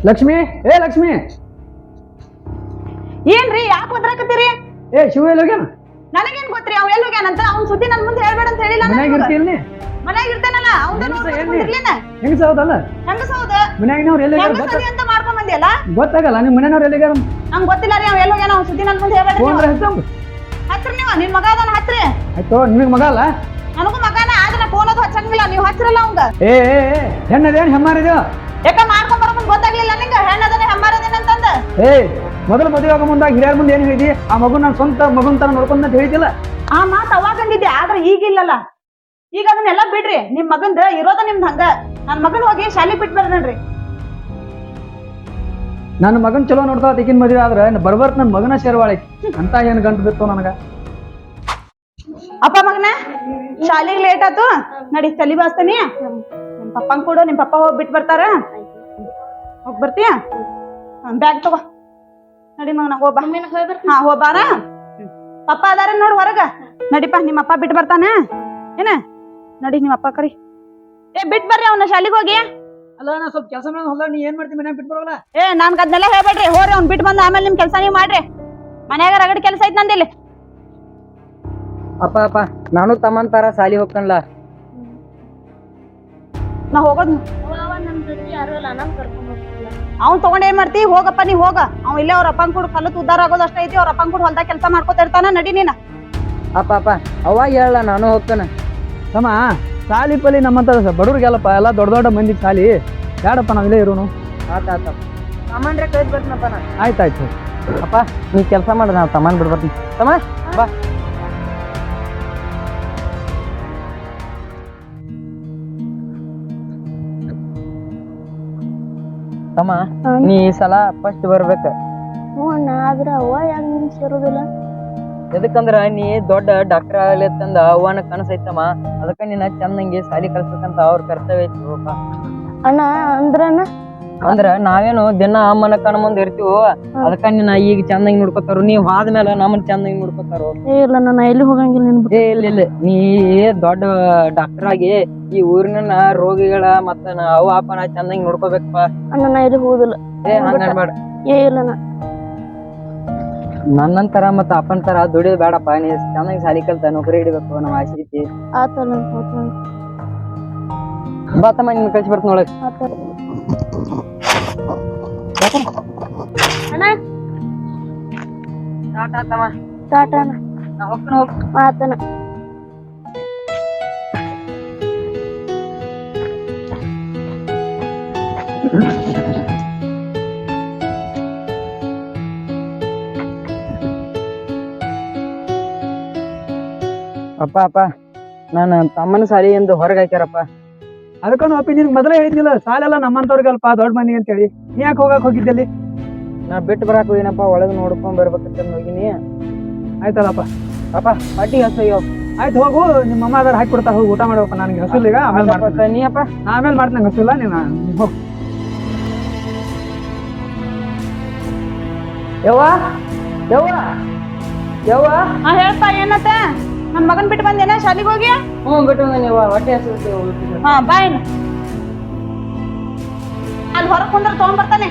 ಲಕ್ಷ್ಮಿ ಏ ಲಕ್ಷ್ಮಿ ಏನ್ರಿ ಯಾಕೆ ಒದ್ರಾಕತ್ತೀರಿ? ಏ ಶಿವ ಎಲ್ಲಿ ಹೋಗ್ಯಾನ? ನನಗೇನ್ ಗೊತ್ತ್ರಿ ಅವ್ ಎಲ್ಲಿ ಹೋಗ್ಯಾನಂತ? ಅವ್ನ ಸುದ್ದಿ ನನ್ ಮುಂದೆ ಹೇಳ್ಬೇಡ ಅಂತ ಹೇಳಿಲ್ಲ. ಮನ್ಯಾಗ ಇರ್ತೀನಿ. ಮನ್ಯಾಗ ಇರ್ತಾನಲ್ಲ ಹೆಂಗಸ ಹೌದಲ್ಲ? ಹೆಂಗಸ ಹೌದ. ಮನ್ಯಾಗಿನವ್ರು ಎಲ್ಲಿ ಅಂತ ಮಾಡ್ಕೊಂಡ್ ಬಂದಿಯಲ್ಲ? ಗೊತ್ತಾಗಲ್ಲ ನಿಮ್ ಮನೆಯವ್ರು ಎಲ್ಲಿಗಾರ? ನಂಗ್ ಗೊತ್ತಿಲ್ಲ ರೀ ಅವ್ ಎಲ್ಲಿ ಹೋಗ್ಯಾನ. ಅವ್ನ ಸುದ್ದಿ ನನ್ ಮುಂದೆ ಹೇಳ್ಬೇಡ. ಹಚ್ರಿ ನೀವು. ನಿನ್ ಮಗ ಅದಾನ ಹಚ್ರಿ. ಆಯ್ತು ನಿಮಗ್ ಮಗ ಅಲ್ಲ? ನನಗೂ ಮಗನ ಆದ್ರೆ ಫೋನ್ ಅದು ಹಚ್ಚಂಗಿಲ್ಲ. ನೀವು ಹಚ್ರಲ್ಲ ಅವಂಗ. ಏ ಹೆಣ್ಣದೇನ್ ಹೆಮ್ಮಾರಿದ್ಯೋ? ಯಾಕ ಮಾಡ್ಕೊಂಡ್ ಬರೋದ್ ಗೊತ್ತಾಗ್ಲಿಲ್ಲ ನಿಂಗ? ಹೆಣ್ಣದನೆ ಹೆಮ್ಮಾರದೇನ ಅಂತಂದ. ಏ ಮೊದಲು ಮದುವೆ ಆಗೋ ಮುಂದಾಗ ಹಿರಿಯರ ಮುಂದೆ ಏನ್ ಹೇಳಿದಿ? ಆ ಮಗು ನಾನ್ ಸ್ವಂತ ಮಗುನ್ ತರ ನೋಡ್ಕೊಂಡ್ ಅಂತ ಹೇಳಿದಿಲ್ಲ? ಆ ಮಾತ್ ಅವಾಗ ಅಂದಿದ್ದೆ, ಆದ್ರೆ ಈಗಿಲ್ಲಲ್ಲ. ಈಗ ಅದನ್ನೆಲ್ಲ ಬಿಡ್ರಿ. ನಿಮ್ ಮಗಂದ ಇರೋದ ನಿಮ್ದ ಹಂಗ. ನನ್ ಮಗನ್ ಹೋಗಿ ಶಾಲಿ ಬಿಟ್ ಬರ್ರಿ. ನನ್ನ ಮಗನ್ ಚಲೋ ನೋಡ್ತಾ ಈಗಿನ ಮದುವೆ ಆದ್ರೆ ಬರ್ಬರ್ತ್ ನನ್ ಮಗನ ಸೇರ್ವಾಳಿ ಅಂತ ಏನ್ ಗಂಟು ಬಿತ್ತು ನನಗ. ಅಪ್ಪ ಮಗನ ಶಾಲಿಗೆ ಲೇಟ್ ಆತು, ನಡಿ ತಲಿ ಬಾಸ್ತಾನಿ. ನಿಮ್ ಪಪ್ಪಂಗ್ ಕೊಡು, ನಿಮ್ ಪಪ್ಪ ಹೋಗಿ ಬಿಟ್ ಬರ್ತಾರ. ಹೋಗ್ ಬರ್ತೀಯ? ಬ್ಯಾಗ್ ತಗೋ. ನಡಿ ಮಗನ ಹೋಗ್ಬಾ. ಹಾ ಹೋಗ್ಬಾರ. ಪಪ್ಪ ಅದಾರ ನೋಡ್ ಹೊರಗ. ನಡಿಪ್ಪ, ನಿಮ್ಮ ಅಪ್ಪ ಬಿಟ್ ಬರ್ತಾನ ಏನ. ನಡಿ ನಿಮ್ಮ ಅಪ್ಪ ಕರಿ. ಏ ಬಿಟ್ ಬರ್ರಿ ಅವನ ಶಾಲಿಗೆ ಹೋಗಿ. ಅಲ್ಲ ನಾ ಸ್ವಲ್ಪ ಕೆಲಸ ಹೊಲ ನೀ ಏನ್ ಮಾಡ್ತಿ ಮನ್ಯಾಗ ಬಿಟ್ ಬರೋಲ್ಲ? ಏ ನನ್ಗ ಅದನ್ನೆಲ್ಲ ಹೇಳ್ಬೇಡ್ರಿ. ಹೋರಿ ಅವ್ನ್ ಬಿಟ್ ಬಂದ ಆಮೇಲೆ ನಿಮ್ ಕೆಲ್ಸ ನೀವ್ ಮಾಡ್ರಿ. ಮನ್ಯಾಗ ರಗಡ್ ಕೆಲ್ಸ ಐತ್ ನಂದಿಲ್ಲಿ. ಅಪ್ಪ ಅಪ್ಪ ನಾನು ತಮ್ಮನ್ ತರ ಸಾಲಿ ಹೋಗ್ಕನ್ಲ. ನಾ ಹೋಗೋದ್ ಅವ್ನ್ ತಗೊಂಡ್ ಏನ್ ಮಾಡ್ತಿ? ಹೋಗಪ್ಪ ನೀ ಹೋಗ. ಅವ್ ಇಲ್ಲೇ ಅವ್ರ ಅಪ್ಪಂಗ್ ಕೂಡ ಕಲ್ಲತ್ ಉದ್ದಾರ ಆಗೋದ್ ಅಷ್ಟ ಐತಿ. ಅವ್ರ ಅಪ್ಪಂಗ್ ಕೂಡ ಹೊಲ್ದಾಗ ಕೆಲ್ಸ ಮಾಡ್ಕೊತಿರ್ತಾನ. ನಡಿ ನೀನ. ಅಪ್ಪ ಅಪ್ಪ ಅವಾಗ ಹೇಳ ನಾನು ಹೋಗ್ತಾನ. ತಮ್ಮ ಸಾಲಿ ಪಲಿ ನಮ್ಮಂತ ಬಡವ್ರಿಗೆಲ್ಲಪ್ಪ ಎಲ್ಲ ದೊಡ್ಡ ದೊಡ್ಡ ಮಂದಿಗೆ ಸಾಲಿ ಬೇಡಪ್ಪ, ನಾವ್ ಇಲ್ಲೇ ಇರೋನು. ಆತ ಸಾಮಾನ್ಯ ಕೈದ್ ಬರ್ತೀನಪ್ಪ ನಾ. ಆಯ್ತಾಯ್ತು. ಅಪ್ಪ ನೀ ಕೆಲಸ ಮಾಡ, ನಾವು ತಮ್ಮನ್ ಬಿಡ್ಬರ್ತೀನಿ. ತಮ್ಮ ಬಾ. ತಮ್ಮ ನೀ ಈ ಸಲ ಫಸ್ಟ್ ಬರ್ಬೇಕ. ಆದ್ರ ಅವ್ವ ಯಾಕೆ ನಿನ್ ಸೇರೋದಿಲ್ಲ? ಎದಕ್ಕಂದ್ರ ನೀ ದೊಡ್ಡ ಡಾಕ್ಟರ್ ಆಗಲಿ ಅಂತಂದ ಅವ್ವನ ಕನಸೈತಮ್ಮ. ಅದಕ್ಕ ನೀನ ಚಂದಂಗಿ ಸಾಲಿ ಕಲ್ಸ್ಬೇಕಂತ ಅವ್ರ ಕರ್ತವ್ಯ ಐತಿ. ಅಣ್ಣ ಅಂದ್ರ ನಾವೇನು ದಿನ ಅಮ್ಮನ ಕಣ ಮುಂದ್ ಇರ್ತೀವೋ, ಅದಕ್ಕ ನೀನ ಈಗ ಚಂದಂಗಿ ನೋಡ್ಕೊತಾರು. ನೀವ್ ಆದ್ಮೇಲೆ ನಮ್ಮನ್ ಚಂದಂಗಿ ನೋಡ್ಕೊತಾರು. ಇಲ್ಲ ನಾನು ಎಲ್ಲಿ ಹೋಗಂಗಿಲ್ಲ. ಇಲ್ಲ ನೀ ದೊಡ್ಡ ಡಾಕ್ಟರ್ ಆಗಿ ಈ ಊರಿನ ರೋಗಿಗಳ ಮತ್ತ ಅವ ಅಪ್ಪನ ಚಂದಂಗಿ ನೋಡ್ಕೋಬೇಕಪ್ಪ. ಅಣ್ಣ ನಾ ಎಲ್ಲಿ ಹೋಗುದಿಲ್ಲ. ಹಂಗ ಅನ್ಬೇಡ. ಇಲ್ಲ ನನ್ನಂತರ ಮತ್ತ ಅಪ್ಪನ ತರ ದುಡಿಯೋದು ಬೇಡಪ್ಪ. ನೀ ಚಂದಂಗಿ ಸಾಲಿ ಕಲ್ತ ನೌಕರಿ ಹಿಡಿಬೇಕು ನಮ್ಮ ಆಸೆ ಐತಿ. ಬಾತಮ್ಮ ನಿನ್ ಕಳ್ಸಿ ಬರ್ತ ನೋಡಕ್. ಅಪ್ಪ ಅಪ್ಪ ನಾನು ತಮ್ಮನ ಸಾಲಿ ಎಂದು ಹೊರಗೆ ಹಾಕ್ಯಾರಪ್ಪ. ಅದಕ್ಕ ಅಪ್ಪಿ ನಿನ್ಗೆ ಮೊದಲೇ ಹೇಳಿದ್ನಿಲ್ಲ ಸಾಲೆಲ್ಲ ನಮ್ಮಂತವ್ರಿಗಲ್ಪ ದೊಡ್ಡ ಮಂದಿ ಅಂತ ಹೇಳಿ. ನೀ ಯಾಕೆ ಹೋಗಿದ್ದಲ್ಲಿ? ನಾ ಬಿಟ್ಟು ಬರಾಕ್ ಹೋಗಿನಪ್ಪ. ಒಳಗ್ ನೋಡ್ಕೊಂಡ್ ಬರ್ಬೇಕಂತ ಹೋಗಿನಿ. ಆಯ್ತಲ್ಲಪ್ಪ. ಅಪ್ಪ ಪಾಟಿ ಹಸಯ್ಯೋ. ಆಯ್ತು ಹೋಗು, ನಿಮ್ಮ ಅಮ್ಮ ಅದಾರ ಹಾಕಿ ಕೊಡ್ತಾ ಹೋಗಿ ಊಟ ಮಾಡ್ಬೇಕು. ನನಗೆ ಹಸಿಲ್ಲ ಈಗ. ಆಮೇಲೆ ನೀ ಅಪ್ಪ ನಾ ಆಮೇಲೆ ಮಾಡ್ತೀನಿ. ಹಸಿಲ್ಲ ನೀನು ಹೋಗು. ಯವ್ವ ಯವ್ವ ಯವ್ವ. ಹೇಳ್ಪ ಏನತ್ತ? ನನ್ ಮಗನ್ ಬಿಟ್ಟು ಬಂದೇನ ಶಾಲಿಗೆ ಹೋಗಿ? ಬಿಟ್ಟು ಬಂದವ್ವ. ಹೊಟ್ಟೆ ಹಸಿರುತ್ತೆ. ಹಾ ಬಾಯ್. ಅಲ್ಲಿ ಹೊರಗ್ ಕುಂದ್ರ ತಗೊಂಡ್ ಬರ್ತಾನೆ.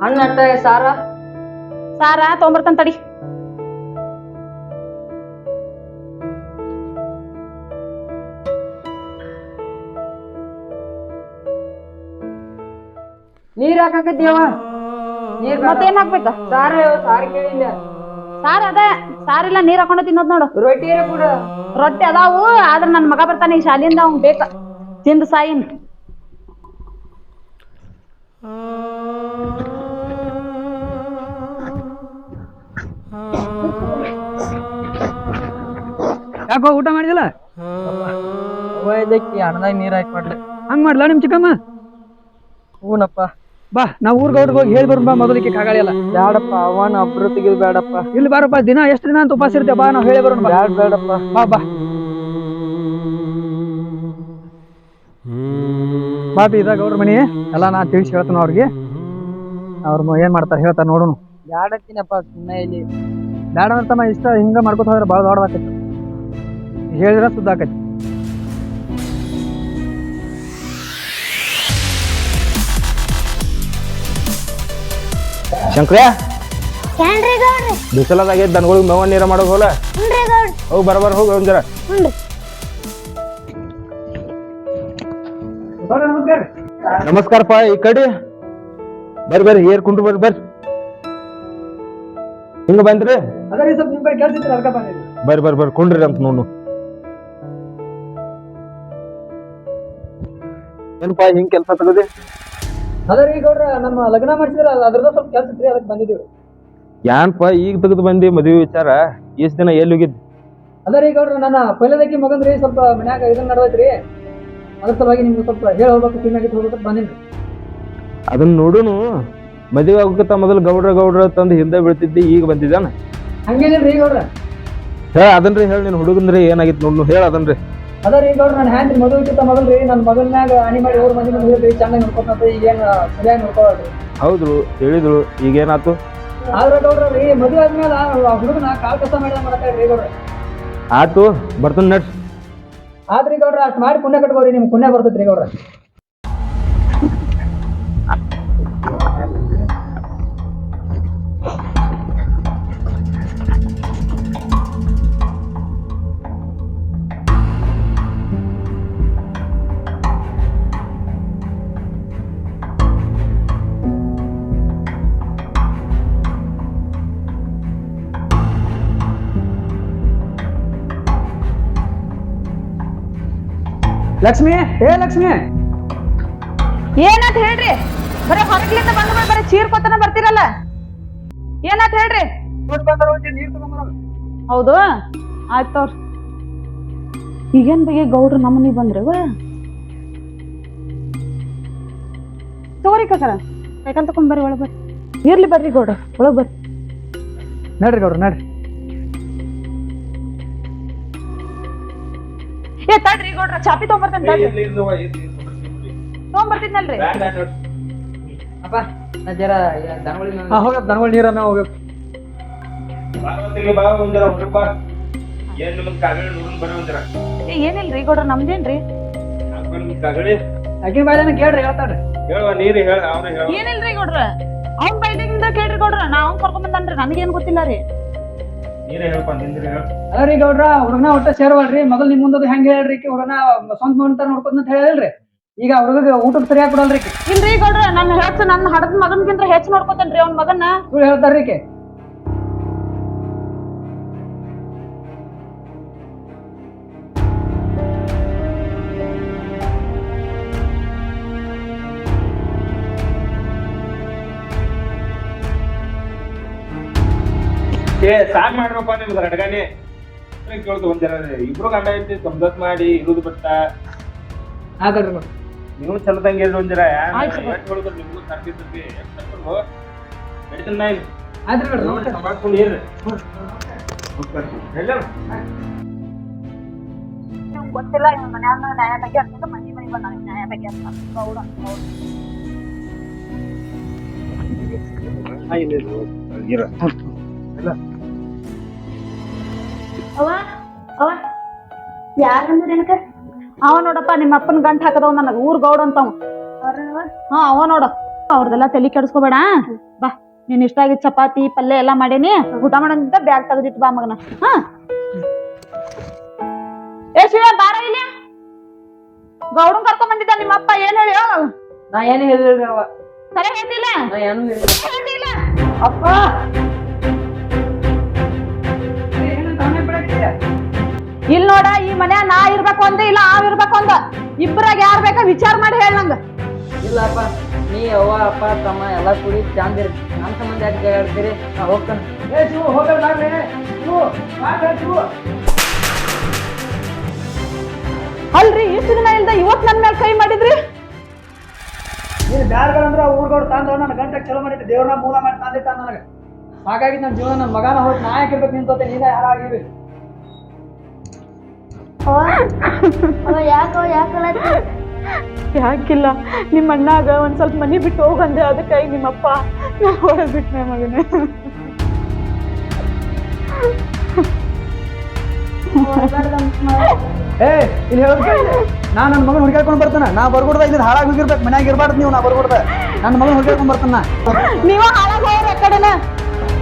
ಹಣ್ಣ ಅಟ್ಟ ಸಾರ ತಗೊಂಡ್ಬರ್ತಾನ ತಡಿ. ನೀರ್ ಹಾಕಕತ್ತೀಯವ್ವ? ನೀರ್ ಮತ್ತೇನ್ ಹಾಕ್ಬೇಕ? ಸಾರ ಕೇಳಿಲ್ಲ. ಸಾರ್ ಅದ. ಸಾರಿಲ್ಲ ನೀರ್ ಹಾಕೊಂಡ ತಿನ್ನೋದ್ ನೋಡು. ರೊಟ್ಟಿ ಕೂಡ ರೊಟ್ಟಿ ಅದಾವು. ಆದ್ರ ನನ್ ಮಗ ಬರ್ತಾನೆ ಈ ಶಾಲಿಯಿಂದ. ಅವ್ನ್ ಬೇಕ ತಿಂದು ಸಾಯಿನ್. ಯಾಕೋ ಊಟ ಮಾಡಿದಿಲ್ಲ? ಇದಕ್ಕೆ ಹಣದಾಗ ನೀರ್ ಹಾಕಿ ಮಾಡ್ಲಿ. ಹಂಗ್ ಮಾಡ್ಲಾ ನಿಮ್ ಚಿಕ್ಕಮ್ಮ? ಹೂನಪ್ಪ. ಬಾ ನಾವ್ ಊರ್ಗೌಡ್ರಿಗೆ ಹೋಗಿ ಹೇಳಿ ಬರೋಣ. ಬಾ ಮೊದಲಿಕ್ಕೆ ಕಾಗಾಳಿ ಎಲ್ಲ ಬ್ಯಾಡಪ್ಪ. ಅವನ ಒಬ್ರು ತೆಗಿದು ಬೇಡಪ್ಪ. ಇಲ್ಲಿ ಬಾರಪ್ಪ. ದಿನ ಎಷ್ಟು ದಿನ ಅಂತ ಉಪವಾಸ ಇರ್ತೇವೆ. ಬಾ ನಾವ್ ಹೇಳಿ ಬರೋಣ. ಬೇಡಪ್ಪ. ಬಾ ಬಾ ಬಾಬಿ ಇದಾಗ ಅವ್ರ ಮನಿ ಎಲ್ಲ ನಾ ತಿಳಿಸಿ ಹೇಳ್ತಾನ ಅವ್ರಿಗೆ. ಅವ್ರ ಏನ್ ಮಾಡ್ತಾರ ಹೇಳ್ತಾರ ನೋಡೋಣ. ಬ್ಯಾಡತ್ತೀನಪ್ಪ ಸುಮ್ಮನೆ ಇಲ್ಲಿ. ಬೇಡ ಅಂತಮ್ಮ ಇಷ್ಟ ಹಿಂಗ ಮಾಡ್ಕೊತ ಹೋದ್ರೆ ಭಾಳ ದೊಡ್ಡದಾಕೈತಿ. ಹೇಳಿದ್ರೆ ಸುದ್ದ ಆಕೈತಿ. ಶಂಕ್ರ್ಯಾ ಏನ್ರಿ ಗೌಡ್ರಿ? ಬಿಸಿಲದಾಗೈತಿ ದನಗಳಿಗೆ ಮೇವ ನೀರ ಮಾಡೋಕ್ ಹೋಲ. ಹುನ್ರಿ ಗೌಡ್ರಿ. ಹೋಗಿ ಬರಬರ್ ಹೋಗಿ ಒಂದ್ ಜರ. ಹುನ್ರಿ. ನಮಸ್ಕಾರಪ್ಪ. ಈ ಕಡೆ ಬರ್ರಿ ಏರ್ ಕುಂಟ್ರು ಬರ್ರಿ. ಹಿಂಗ ಬಂದ್ರಿ? ಅದೇ ಸ್ವಲ್ಪ ನಿಮ್ ಕಡೆ ಕೆಲಸ ಇತ್ತು ಅದಕ್ಕೆ ಬಂದಿದ್ದೆ. ಬರ್ರಿ ಕುಂಡ್ರಿ ಅಂತ ನೋಡು. ಏನಪ್ಪಾ ಹಿಂಗ್ ಕೆಲ್ಸ ತಗದಿ? ಅದೇ ರೀ ಗೌಡ್ರ ನಮ್ಮ ಲಗ್ನ ಮಾಡಿಸಿದ್ರ ಅದ್ರದ ಸ್ವಲ್ಪ ಕೆಲಸ ಇತ್ತು ಅದಕ್ಕೆ ಬಂದಿದ್ದೀವಿ. ಯಾನ್ಪ ಈಗ ತೆಗೆದು ಬಂದಿ ಮದ್ವಿ ವಿಚಾರ? ಇಷ್ಟ್ ದಿನ ಎಲ್ಲಿ ಹೋಗಿದ್ದಿ? ಅದೇ ರೀ ಗೌಡ್ರ ನನ್ನ ಪೈಲದಕ್ಕಿ ಮಗಂದ್ರಿ ಸ್ವಲ್ಪ ಮನ್ಯಾಗ ಇದನ್ನ ನಡವೈತ್ರಿ. ಅದ್ರ ಸಲುವಾಗಿ ನಿಮ್ಗೆ ಸ್ವಲ್ಪ ಹೇಳಿ ಹೋಗ್ಬೇಕು ಕಿನ್ನಾಗಿತ್ತು ಹೋಗ್ಬೇಕು ಬಂದಿನ್ರಿ. ಅದನ್ನ ನೋಡುನು. ಮದ್ವೆ ಆಗೋಕತ್ತ ಮೊದಲು ಗೌಡ್ರ ತಂದು ಹಿಂದೆ ಬೀಳ್ತಿದ್ದಿ, ಈಗ ಬಂದಿದ್ದಾನ? ಹಂಗೇನಿಲ್ರಿ ಗೌಡ್ರ. ಅದನ್ರಿ ಹೇಳಿ ನಿನ್ ಹುಡುಗನ್ರಿ ಏನಾಗಿತ್ತು ನೋಡ್ನು ಹೇಳ ಅದನ್ರಿ. ಅದೇ ರೀ ಗೌಡ್ರ ನಾನು ಹ್ಯಾಂಡ್ರಿ ಮದುವೆಕ್ಕಿಂತ ಮೊದಲ್ರಿ ನನ್ನ ಮಗನ್ಯಾಗ ಅಣಿ ಮಾಡಿ ಅವ್ರ ಮಂದಿ ಮದುವೆ ಚೆನ್ನಾಗಿ ನೋಡ್ಕೊತ ಈಗೇನು ಸರಿಯಾಗಿ ನೋಡ್ಕೊಳ್ರಿ. ಹೌದ್ರು ಹೇಳಿದ್ರು, ಈಗೇನಾತು? ಆದ್ರ ಗೌಡ್ರ ರೀ ಮದುವೆ ಆದ್ಮೇಲೆ ಆ ಹುಡುಗನ ಕಾಲ್ ಕಸ ಮಾಡಿದ ಮಾಡತ್ತೀರಿ ಗೌಡ್ರ. ಆತು ಬರ್ತನ್ ನಡ್ಸ್. ಆದ್ರಿ ಗೌಡ್ರ ಅಷ್ಟ್ ಮಾಡಿ ಪುಣ್ಯ ಕಟ್ಕೋರಿ, ನಿಮ್ ಪುಣ್ಯ ಬರ್ತೈತ್ರಿ ಗೌಡ್ರ. ಲಕ್ಷ್ಮಿ, ಲಕ್ಷ್ಮಿ ಏನಾತ್ ಹೇಳ್ರಿ? ಬರೀ ಹೊರಗ್ಲಿಂದ ಬಂದ ಮೇಲೆ ಬರೀ ಚೀರ್ಕೊತನ ಬರ್ತೀರಲ್ಲ, ಏನಾತ್ ಹೇಳ್ರಿ? ಹೌದು ಆಯ್ತವ್ರ. ಈಗೇನ್ ಬಗ್ಗೆ ಗೌಡ್ರು ನಮ್ಮನಿ ಬಂದ್ರವ ತಗೋರಿ ಕಸರ ಸೈಕಲ್ ತಕೊಂಡ್ ಬರ್ರಿ ಒಳಗ್ ಬರ್ರಿ. ಇರ್ಲಿ ಬರ್ರಿ ಗೌಡ್ರ ಒಳಗ್ ಬರ್ರಿ. ನಡ್ರಿ ಗೌಡ್ರ ನಡ್ರಿ. ತಡ್ರಿ ಗೌಡ್ರ ಚಾಪಿ ತಗೊಂಬರ್ತೇನೆ ತಗೊಂಬರ್ತಿದ್ನಲ್ರಿ. ಅಪ್ಪ ನಾ ಜರ ದನಗಳಿಗೆ ಹೋಗಪ್ಪ ದನಗಳ ನೀರನ್ನ ಹೋಗಪ್ಪ. ಏನಿಲ್ರಿ ಗೌಡ್ರ ನಮ್ದೇನ್ರಿ? ಅಕ್ಕಿ ಬಾಯ್ದನ ಕೇಳ್ರಿ ಹೇಳ್ತಾಡ್ರಿ. ಏನಿಲ್ರಿ ಗೌಡ್ರ ಅವ್ನ್ ಬೈದಿಂದ ಕೇಳ್ರಿ ಗೌಡ್ರ. ನಾ ಅವ್ನ್ ಕರ್ಕೊಂಡ್ ಬಂದನ್ರಿ, ನನಗೇನ್ ಗೊತ್ತಿಲ್ಲ ರೀ. ಅದ್ರಿ ಗೌಡ್ರ ಹುಡುಗನ ಒಟ್ಟ ಸೇರ್ವಲ್ರಿ. ಮೊದಲ್ ನಿಮ್ ಮುಂದದು ಹೆಂಗ ಹೇಳ್ರಿ ಹುಡುಗನ ಸ್ವಂತ ಮಗನ ನೋಡ್ಕೊಂಡ್ ಅಂತ ಹೇಳಿಲ್ರಿ. ಈಗ ಹುಡುಗ ಊಟಕ್ಕೆ ಸರಿಯಾಗಿ ಕೊಡಲ್ರಿ. ಇಲ್ರಿ ಗೌಡ್ರ ನನ್ನ ಹಡದ ಮಗನ್ಗಿಂತ ಹೆಚ್ಚು ನೋಡ್ಕೊತೇನ್ರಿ ಅವ್ನ ಮಗನ್ನ. ಸುಳ್ಳು ಹೇಳ್ತಾರ್ರಿ. ಸಾಕ್ ಮಾಡ್ರಪ್ಪ ನಿಮ್ದು ರಡ್ಗಾನಿ ಕೇಳ್ದು ಒಂದ್ ಜನ ಇಬ್ರು ಗಂಡ ಐತಿ ಸಮದತ್ ಮಾಡಿ ಇರುದು ಬಿಟ್ಟ. ಆದ್ರಿ ನೀವು ಚಲದಂಗೆ ಇರ್ರಿ ಒಂದ್ ಜರ. ಹೇಳಿದ್ರು ನಿಮ್ಗೂ ಸರ್ಕಿರ್ತಿ ಸಂಭಾಳ್ಸ್ಕೊಂಡು ಇರ್ರಿ. ಗೊತ್ತಿಲ್ಲ ಇವ್ ಮನ್ಯಾಗ ನ್ಯಾಯ ಬಗ್ಗೆ ಅಂತ ಮನಿ ಮನಿ ಬಂದ ನ್ಯಾಯ ಬಗ್ಗೆ ಅಂತ ಗೌಡ ಅವ ನೋಡಪ್ಪ ನಿಮ್ಮ ಅಪ್ಪನ ಗಂಟ್ ಹಾಕದವ್ ನನಗ ಊರ್ ಗೌಡ ಅಂತವ್. ಅವ ನೋಡ ಅವ್ರದೆಲ್ಲ ತಲಿ ಕೆಡಿಸ್ಕೋಬೇಡ. ಬಾ ನೀನ್ ಇಷ್ಟ ಆಗಿದ್ ಚಪಾತಿ ಪಲ್ಯ ಎಲ್ಲಾ ಮಾಡೇನಿ, ಊಟ ಮಾಡೋದಿದ್ದ ಬ್ಯಾಗ್ ತೆಗೆದಿಟ್ಟು ಬಾ ಮಗನ. ಶಿವ ಬಾರ ಇಲ್ಲಿ. ಗೌಡನ್ ಕರ್ಕೊಂಡ್ ಬಂದಿದ್ದ ನಿಮ್ಮ ಅಪ್ಪ. ಏನ್ ಹೇಳಿ? ನಾ ಏನು ಹೇಳಿಲ್ರಿ ಅವ. ಸರಿ ಹೇಳ್ತಿಲ್ಲ ನಾ ಏನು ಹೇಳ್ತಿಲ್ಲ. ಅಪ್ಪ ಇಲ್ ನೋಡ ಈ ಮನ್ಯ ನಾ ಇರ್ಬೇಕು ಅಂದ ಇಲ್ಲ ಆವ್ ಇರ್ಬೇಕು ಅಂದ ಇಬ್ಬರಾಗ ಯಾರ್ ಬೇಕಾ ವಿಚಾರ ಮಾಡಿ ಹೇಳ ನಂಗ. ಇಲ್ಲಪ್ಪ ನೀ ಅವ್ವ ಅಪ್ಪ ತಮ್ಮ ಎಲ್ಲ ಕೂಡಿ ಚಂದ ಇರಿ. ನನ್ನ ಸಂಬಂಧ ಯಾಕೆ ಜಗಾಡ್ತೀರಿ? ನಾ ಹೋಗ್ತಾನೆ. ಅಲ್ರಿ ಇಷ್ಟು ದಿನ ಇಲ್ದ ಇವತ್ ನನ್ ಮೇಲೆ ಕೈ ಮಾಡಿದ್ರಿ. ನೀನ್ ಬ್ಯಾರ್ಗಳಂದ್ರ ಊರ್ಗೌಡ್ ತಂದ ನನ್ನ ಗಂಟೆ ಚಲೋ ಮಾಡಿದ್ದೆ. ದೇವ್ರನ್ನ ಮೂಲ ಮಾಡಿ ತಂದಿಟ್ಟ ನನಗೆ. ಹಾಗಾಗಿ ನನ್ನ ಜೀವನ ನನ್ನ ಮಗನ ಹೋಗಿ ನಾ ಯಾಕಿರ್ಬೇಕು ನಿಂತೋತೆ ನೀನೇ ಯಾರಾಗಿರಿ. ಯಾಕೋ ಯಾಕಲ್ಲ ಯಾಕಿಲ್ಲ ನಿಮ್ಮ ಅಣ್ಣಾಗ ಒಂದ್ ಸ್ವಲ್ಪ ಮನಿ ಬಿಟ್ಟು ಹೋಗಂದೆ ಅದಕ್ಕೆ ನಿಮ್ಮಪ್ಪ ನಾ ಹೊರಗೆ ಬಿಟ್ನೆ ಮಗನೇ. ಏ ಇಲ್ಲಿ ಹೇಳೋದ್ ಕೇಳಿ, ನಾ ನನ್ನ ಮಗನ ಹುಡುಕಾಡ್ಕೊಂಡು ಬರ್ತಾನ. ನಾ ಬರ್ಕೊಡ್ದ ಇಲ್ಲಿ ಹಾಳಾಗಿ ಹೋಗಿರ್ಬೇಕು, ಮನ್ಯಾಗ ಇರ್ಬಾರ್ದು ನೀವು. ನಾ ಬರ್ಕೊಡ್ದ ನನ್ನ ಮಗನ ಹುಡುಕಾಡ್ಕೊಂಡು ಬರ್ತಾನ. ನೀವ ಹಾಳಾಗ ಹೋಗ್ರಿ ಆ ಕಡೆನ.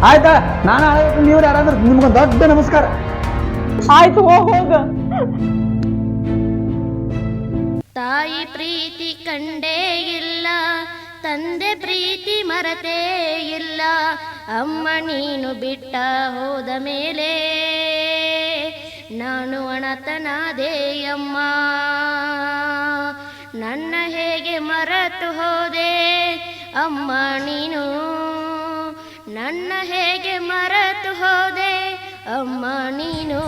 ಆಯ್ತಾ, ನಾನು ಹಾಳಾಗ ನೀವು ಯಾರಾದ್ರೂ ನಿಮ್ಗೊಂದು ದೊಡ್ಡ ನಮಸ್ಕಾರ. ಆಯ್ತು ಹೋಗ. ತಾಯಿ ಪ್ರೀತಿ ಕಂಡೇ ಇಲ್ಲ, ತಂದೆ ಪ್ರೀತಿ ಮರತೇ ಇಲ್ಲ. ಅಮ್ಮ ನೀನು ಬಿಟ್ಟ ಹೋದ ಮೇಲೆ ನಾನು ಅಣತನಾದೆಯಮ್ಮ. ನನ್ನ ಹೇಗೆ ಮರೆತು ಹೋದೆ ಅಮ್ಮ ನೀನು, ನನ್ನ ಹೇಗೆ ಮರೆತು ಹೋದೆ ಅಮ್ಮ ನೀನು.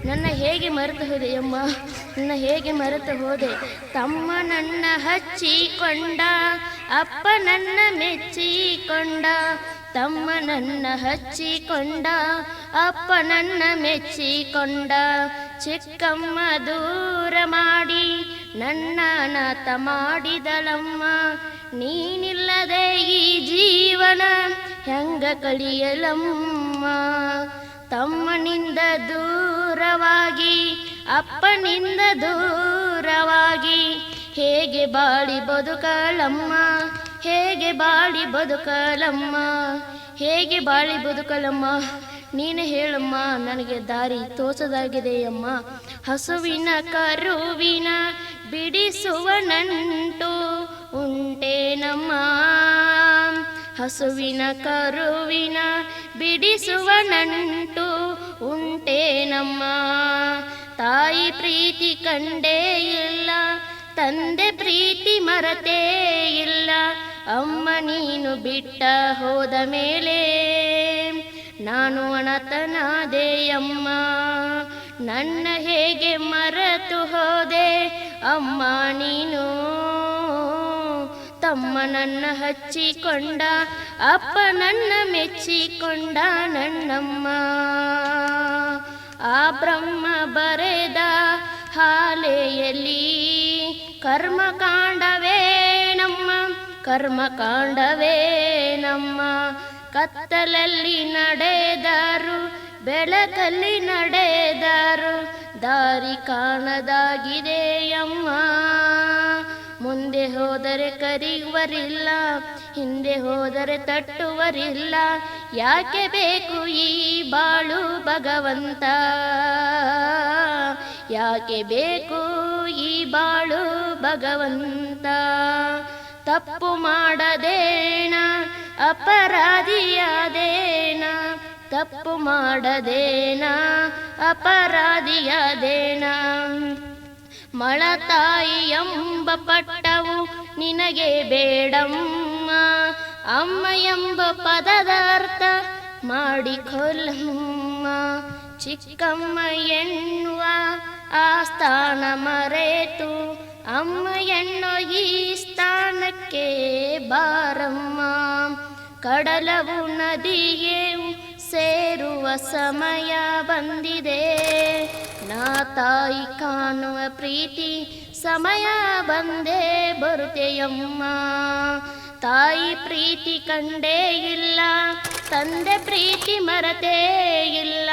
ನನ್ನ ಹೇಗೆ ಮರೆತು ಹೋದೆ ಅಮ್ಮ, ನನ್ನ ಹೇಗೆ ಮರೆತು ಹೋದೆ. ತಮ್ಮ ನನ್ನ ಹಚ್ಚಿಕೊಂಡ, ಅಪ್ಪ ನನ್ನ ಮೆಚ್ಚಿಕೊಂಡ. ತಮ್ಮ ನನ್ನ ಹಚ್ಚಿಕೊಂಡ, ಅಪ್ಪ ನನ್ನ ಮೆಚ್ಚಿಕೊಂಡ. ಚಿಕ್ಕಮ್ಮ ದೂರ ಮಾಡಿ ನನ್ನ ಅನಾಥ ಮಾಡಿದಳಮ್ಮ. ನೀನಿಲ್ಲದೆ ಈ ಜೀವನ ಹೆಂಗ ಕಳಿಯಲಮ್ಮ. ತಮ್ಮನಿಂದ ದೂರವಾಗಿ, ಅಪ್ಪನಿಂದ ದೂರವಾಗಿ ಹೇಗೆ ಬಾಳಿ ಬದುಕಲಮ್ಮ, ಹೇಗೆ ಬಾಳಿ ಬದುಕಲಮ್ಮ, ಹೇಗೆ ಬಾಳಿ ಬದುಕಲಮ್ಮ. ನೀನು ಹೇಳಮ್ಮ, ನನಗೆ ದಾರಿ ತೋಚದಾಗಿದೆಯಮ್ಮ. ಹಸುವಿನ ಕರುವಿನ ಬಿಡಿಸುವ ನಂಟು ಉಂಟೇನಮ್ಮ. ಹಸುವಿನ ಕರುವಿನ ಬಿಡಿಸುವ ನಂಟು ಉಂಟೇನಮ್ಮ. ತಾಯಿ ಪ್ರೀತಿ ಕಂಡೇ ಇಲ್ಲ, ತಂದೆ ಪ್ರೀತಿ ಮರತೇ ಇಲ್ಲ. ಅಮ್ಮ ನೀನು ಬಿಟ್ಟ ಹೋದ ಮೇಲೆ ನಾನು ಅಣತನಾದೆಯಮ್ಮ. ನನ್ನ ಹೇಗೆ ಮರೆತು ಹೋದೆ ಅಮ್ಮ ನೀನು. ತಮ್ಮ ನನ್ನ ಹಚ್ಚಿಕೊಂಡ, ಅಪ್ಪ ನನ್ನ ಮೆಚ್ಚಿಕೊಂಡ ನನ್ನಮ್ಮ. ಆ ಬ್ರಹ್ಮ ಬರೆದ ಹಾಲೆಯಲ್ಲಿ ಕರ್ಮಕಾಂಡವೇ ನಮ್ಮ, ಕರ್ಮಕಾಂಡವೇ ನಮ್ಮ. ಕತ್ತಲಲ್ಲಿ ನಡೆದರು, ಬೆಳಕಲ್ಲಿ ನಡೆದರು, ದಾರಿ ಕಾಣದಾಗಿದೆಯಮ್ಮ. ಮುಂದೆ ಹೋದರೆ ಕರೆಯುವರಿಲ್ಲ, ಹಿಂದೆ ಹೋದರೆ ತಟ್ಟುವರಿಲ್ಲ. ಯಾಕೆ ಬೇಕು ಈ ಬಾಳು ಭಗವಂತ, ಯಾಕೆ ಬೇಕು ಈ ಬಾಳು ಭಗವಂತ. ತಪ್ಪು ಮಾಡದೇನ ಅಪರಾಧಿಯಾದೇನ, ತಪ್ಪು ಮಾಡದೇನ ಅಪರಾಧಿಯಾದೇನ. ಮಳತಾಯಿ ಎಂಬ ಪಟ್ಟವು ನಿನಗೆ ಬೇಡಮ್ಮ. ಅಮ್ಮ ಎಂಬ ಪದದ ಅರ್ಥ ಮಾಡಿಕೊಳ್ಳಮ್ಮ. ಚಿಕ್ಕಮ್ಮ ಎನ್ನುವ ಆ ಸ್ಥಾನ ಮರೆತು ಅಮ್ಮ ಎನ್ನೋ ಈ ಸ್ಥಾನಕ್ಕೆ ಬಾರಮ್ಮ. ಕಡಲವು ನದಿಗೆ ಸೇರುವ ಸಮಯ ಬಂದಿದೆ, ನಾ ತಾಯಿ ಕಾಣುವ ಪ್ರೀತಿ ಸಮಯ ಬಂದೇ ಬರುತ್ತೆಯಮ್ಮ. ತಾಯಿ ಪ್ರೀತಿ ಕಂಡೇ ಇಲ್ಲ, ತಂದೆ ಪ್ರೀತಿ ಮರತೇ ಇಲ್ಲ.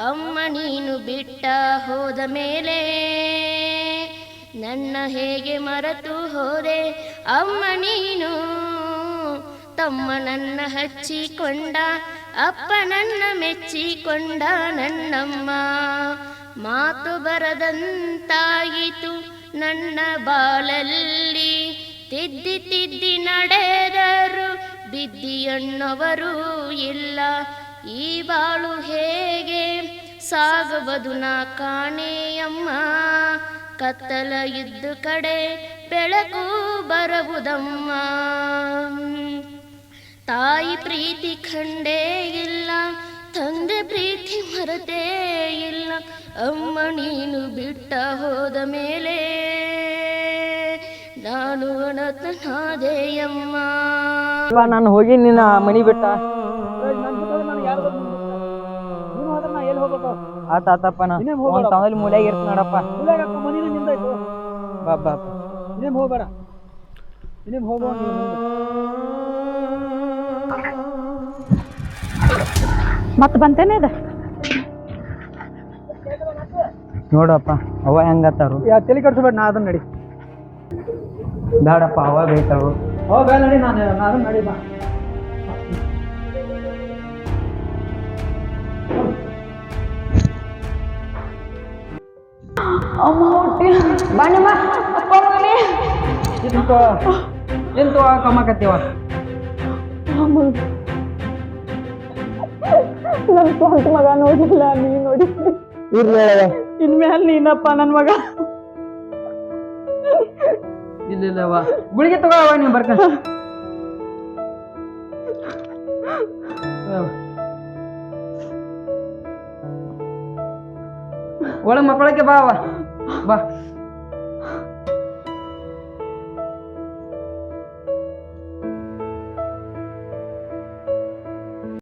ಅಮ್ಮ ನೀನು ಬಿಟ್ಟ ಹೋದ ಮೇಲೆ ನನ್ನ ಹೇಗೆ ಮರೆತು ಹೋದೆ ಅಮ್ಮ ನೀನು. ತಮ್ಮ ನನ್ನ ಹಚ್ಚಿಕೊಂಡ, ಅಪ್ಪ ನನ್ನ ಮೆಚ್ಚಿಕೊಂಡ ನನ್ನಮ್ಮ. ಮಾತು ಬರದಂತಾಯಿತು ನನ್ನ ಬಾಳಲ್ಲಿ, ತಿದ್ದಿ ತಿದ್ದಿ ನಡೆದರು ಬಿದ್ದಿಯಣ್ಣವರು ಇಲ್ಲ. ಈ ಬಾಳು ಹೇಗೆ ಸಾಗುವುದು ನಾ ಕಾಣೆಯಮ್ಮ. ಕತ್ತಲ ಇದ್ದು ಕಡೆ ಬೆಳಕು ಬರುವುದಮ್ಮ. ತಾಯಿ ಪ್ರೀತಿ ಕಂಡೇ ಇಲ್ಲ, ತಂದೆ ಪ್ರೀತಿ ಮರೆತೇ ಇಲ್ಲ. ಅಮ್ಮ ನೀನು ಬಿಟ್ಟ ಹೋದ ಮೇಲೆ ನಾನು ಅನಾಥನಾದೆಯಮ್ಮ. ನಾನು ಹೋಗಿ ನಿನ್ನ ಮನಿ ಬಿಟ್ಟ ಆತಪ್ಪ. ಒಂದ್ ಮೂಲ್ಯಾಗ ಇರ್ತ ನೋಡಪ್ಪ. ಬಾ ಬಾ ಇನ್ನೇಮ್ ಹೋಗ್ಬೇಡ ಇನ್ನೇಮ್ ಹೋಗುವಂಗಿಲ್ಲ ಮುಂದೆ. ಮತ್ತೆ ಬಂತೇನೆ ಇದು ನೋಡಪ್ಪ ಅವ ಹೆಂಗತ್ತಾರು ತಲೆ ಕಟ್ಸ್ಬೇಡ ನಾ ಅದನ್ನ ನಡಿ. ಬೇಡಪ್ಪ ಅವ ಬೇಯ್ತಾರು. ಬೇಡ ನಡಿ ನಾನು ಅದನ್ನ ನಡಿ ಬಾ. ಬಾಣಿಮ್ಮ ಅಪ್ಪ ಮಗನೇ ಎಂತ ಕಮ್ಮಕತ್ತೀವ ನನ್ ಸ್ವಂತ ಮಗ ನೋಡಿಲ್ಲ ನೀ ನೋಡಿ ಇನ್ಮೇಲೆ ನೀನಪ್ಪ ನನ್ ಮಗ. ಇಲ್ಲವ ಗುಳಿಗೆ ತಗೋ ನೀವು ಬರ್ಕ ಒಳಗ್ ಮಕ್ಕಳಕ್ಕೆ ಬಾ ಬಾ